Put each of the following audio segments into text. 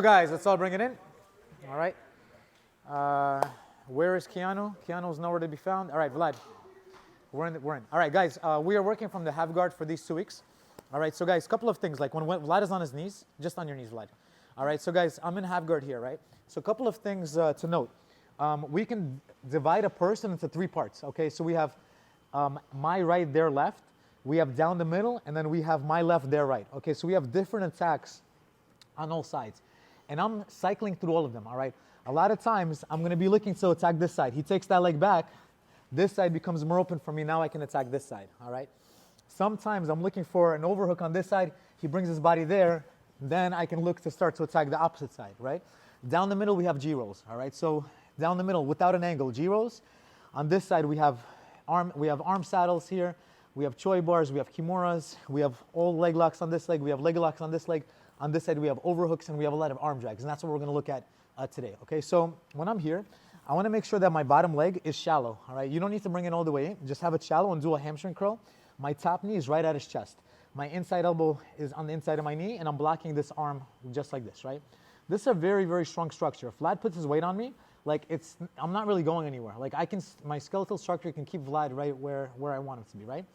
guys, let's all bring it in. All right. Where is Keanu? Keanu's nowhere to be found. All right, Vlad. We're in. All right, guys, we are working from the half guard for these 2 weeks. All right, so guys, a couple of things. Like when Vlad is on his knees, just on your knees, Vlad. All right, so guys, I'm in half guard here, right? So a couple of things to note. We can divide a person into 3 parts, okay? So we have my right, their left. We have down the middle, and then we have my left, their right. Okay, so we have different attacks on all sides. And I'm cycling through all of them, all right? A lot of times, I'm going to be looking to attack this side. He takes that leg back. This side becomes more open for me. Now I can attack this side, all right? Sometimes I'm looking for an overhook on this side. He brings his body there. Then I can look to start to attack the opposite side, right? Down the middle, we have G-rolls, all right? So down the middle, without an angle, G-rolls. On this side, we have arm saddles here. We have choi bars. We have kimuras. We have all leg locks on this leg. We have leg locks on this leg. On this side, we have overhooks, and we have a lot of arm drags. And that's what we're going to look at today, okay? So when I'm here, I want to make sure that my bottom leg is shallow, all right? You don't need to bring it all the way in. Just have it shallow and do a hamstring curl. My top knee is right at his chest. My inside elbow is on the inside of my knee, and I'm blocking this arm just like this, right? This is a very, very strong structure. If Vlad puts his weight on me, like I'm not really going anywhere. Like my skeletal structure can keep Vlad right where I want him to be, right?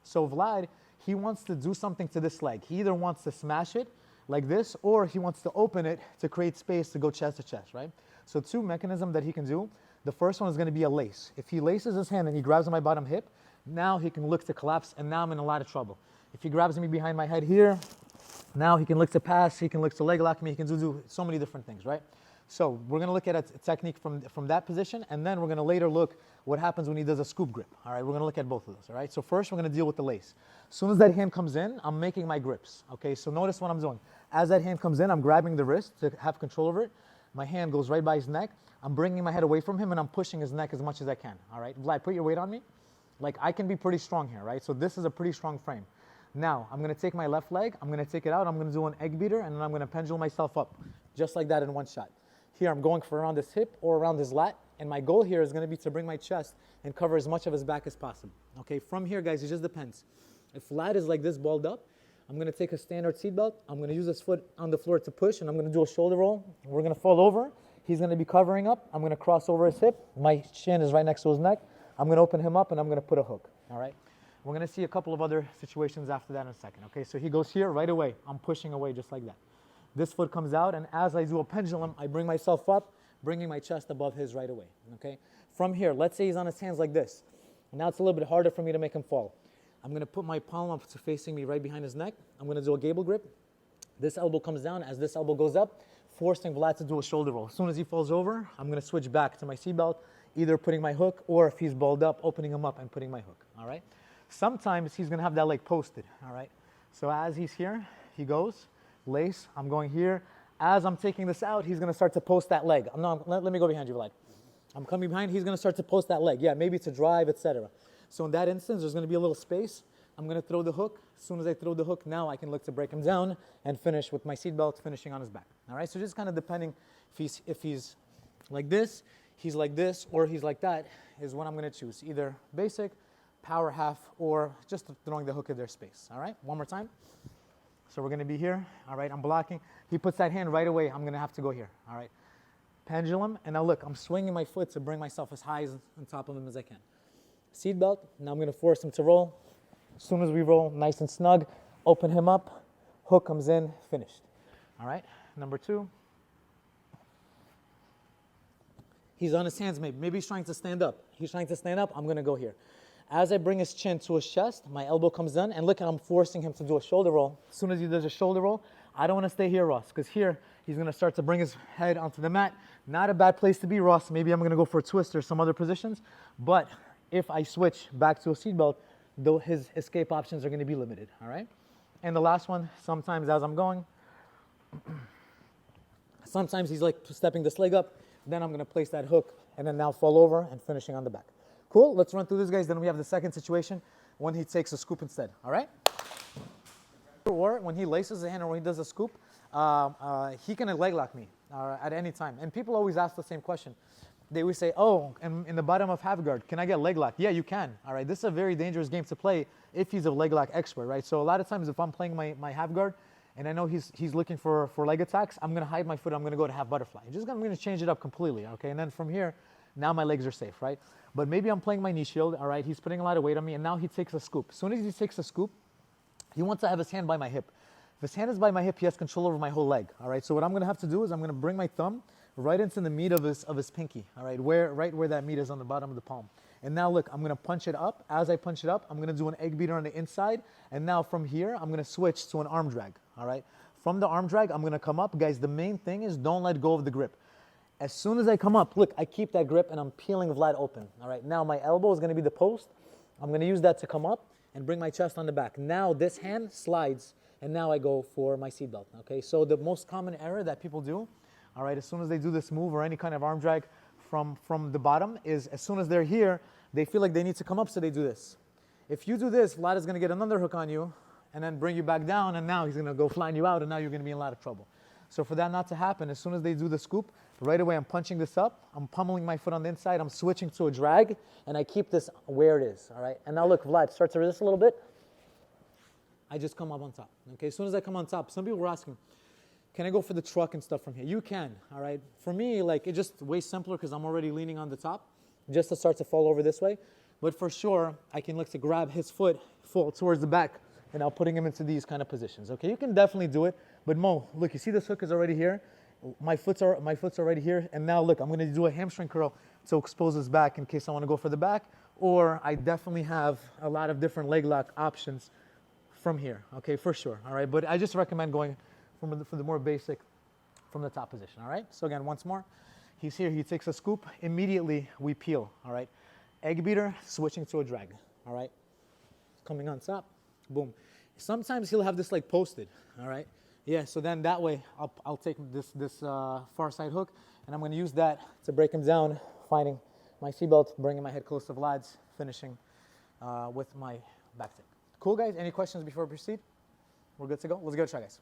So Vlad, he wants to do something to this leg. He either wants to smash it like this, or he wants to open it to create space to go chest to chest, right? So 2 mechanisms that he can do. The first one is going to be a lace. If he laces his hand and he grabs my bottom hip, now he can look to collapse, and now I'm in a lot of trouble. If he grabs me behind my head here, now he can look to pass, he can look to leg lock me, he can do so many different things, right? So we're going to look at a technique from that position, and then we're going to later look what happens when he does a scoop grip. All right, we're going to look at both of those, all right? So first we're going to deal with the lace. As soon as that hand comes in, I'm making my grips, okay? So notice what I'm doing. As that hand comes in, I'm grabbing the wrist to have control over it. My hand goes right by his neck. I'm bringing my head away from him, and I'm pushing his neck as much as I can, all right? Vlad, put your weight on me. Like, I can be pretty strong here, right? So this is a pretty strong frame. Now, I'm going to take my left leg, I'm going to take it out, I'm going to do an egg beater, and then I'm going to pendulum myself up, just like that in one shot. Here, I'm going for around his hip or around his lat, and my goal here is going to be to bring my chest and cover as much of his back as possible. Okay, from here, guys, it just depends. If Vlad is like this, balled up, I'm going to take a standard seat belt, I'm going to use his foot on the floor to push, and I'm going to do a shoulder roll. We're going to fall over. He's going to be covering up. I'm going to cross over his hip. My chin is right next to his neck. I'm going to open him up, and I'm going to put a hook, all right? We're going to see a couple of other situations after that in a second, okay? So he goes here right away. I'm pushing away just like that. This foot comes out, and as I do a pendulum, I bring myself up, bringing my chest above his right away, okay? From here, let's say he's on his hands like this. Now it's a little bit harder for me to make him fall. I'm going to put my palm up to facing me right behind his neck. I'm going to do a gable grip. This elbow comes down. As this elbow goes up, forcing Vlad to do a shoulder roll. As soon as he falls over, I'm going to switch back to my seat belt, either putting my hook, or if he's balled up, opening him up and putting my hook, all right? Sometimes he's going to have that leg posted, all right? So as he's here, he goes, lace, I'm going here. As I'm taking this out, he's going to start to post that leg. Let me go behind you, Vlad. I'm coming behind, he's going to start to post that leg. Yeah, maybe to drive, etc. So in that instance, there's going to be a little space. I'm going to throw the hook. As soon as I throw the hook, now I can look to break him down and finish with my seat belt, finishing on his back, all right? So just kind of depending if he's like this, he's like this, or he's like that, is what I'm going to choose. Either basic, power half, or just throwing the hook in their space, all right? One more time. So we're going to be here, all right? I'm blocking. He puts that hand right away. I'm going to have to go here, all right? Pendulum, and now look, I'm swinging my foot to bring myself as high on top of him as I can. Seat belt, now I'm going to force him to roll. As soon as we roll, nice and snug, open him up, hook comes in, finished, all right? Number 2. He's on his hands, maybe he's trying to stand up. He's trying to stand up, I'm going to go here. As I bring his chin to his chest, my elbow comes in, and look, I'm forcing him to do a shoulder roll. As soon as he does a shoulder roll, I don't want to stay here, Ross, because here, he's going to start to bring his head onto the mat. Not a bad place to be, Ross. Maybe I'm going to go for a twist or some other positions, but if I switch back to a seat belt, though his escape options are going to be limited, all right? And the last one, sometimes as I'm going, sometimes he's like stepping this leg up, then I'm going to place that hook, and then now fall over and finishing on the back. Cool, let's run through this, guys. Then we have the second situation when he takes a scoop instead, all right? Or when he laces the hand or when he does a scoop, he can leg lock me at any time. And people always ask the same question. They always say, oh, in the bottom of half guard, can I get leg lock? Yeah, you can, all right? This is a very dangerous game to play if he's a leg lock expert, right? So a lot of times if I'm playing my half guard and I know he's looking for leg attacks, I'm gonna hide my foot, I'm gonna go to half butterfly. I'm gonna change it up completely, okay? And then from here, now my legs are safe, right? But maybe I'm playing my knee shield, all right? He's putting a lot of weight on me, and now he takes a scoop. As soon as he takes a scoop, he wants to have his hand by my hip. If his hand is by my hip, he has control over my whole leg, all right? So what I'm gonna have to do is I'm gonna bring my thumb right into the meat of his pinky, all right? Right where that meat is on the bottom of the palm. And now look, I'm gonna punch it up. As I punch it up, I'm gonna do an egg beater on the inside. And now from here, I'm gonna switch to an arm drag, all right? From the arm drag, I'm gonna come up. Guys, the main thing is don't let go of the grip. As soon as I come up, look, I keep that grip and I'm peeling Vlad open, all right? Now my elbow is gonna be the post. I'm gonna use that to come up and bring my chest on the back. Now this hand slides, and now I go for my seatbelt, okay? So the most common error that people do, all right, as soon as they do this move or any kind of arm drag from the bottom is as soon as they're here, they feel like they need to come up, so they do this. If you do this, Vlad is gonna get another hook on you and then bring you back down, and now he's gonna go flying you out, and now you're gonna be in a lot of trouble. So for that not to happen, as soon as they do the scoop, right away I'm punching this up, I'm pummeling my foot on the inside, I'm switching to a drag, and I keep this where it is, all right? And now look, Vlad, start to resist a little bit. I just come up on top, okay? As soon as I come on top, some people were asking, can I go for the truck and stuff from here? You can, all right? For me, like, it's just way simpler because I'm already leaning on the top, just to start to fall over this way. But for sure, I can look to grab his foot, fall towards the back, and now putting him into these kind of positions, okay? You can definitely do it, but Mo, look, you see this hook is already here? My foot's already here, and now look, I'm gonna do a hamstring curl to expose his back in case I wanna go for the back, or I definitely have a lot of different leg lock options from here, okay, for sure, all right? But I just recommend going for the more basic from the top position, all right? So again, once more, he's here, he takes a scoop, immediately we peel, all right? Egg beater, switching to a drag, all right? Coming on top, boom. Sometimes he'll have this like posted, all right? Yeah, so then that way, I'll take this far side hook, and I'm gonna use that to break him down, finding my seatbelt, bringing my head close to Vlad's, finishing with my back take. Cool, guys? Any questions before we proceed? We're good to go? Let's give it a try, guys.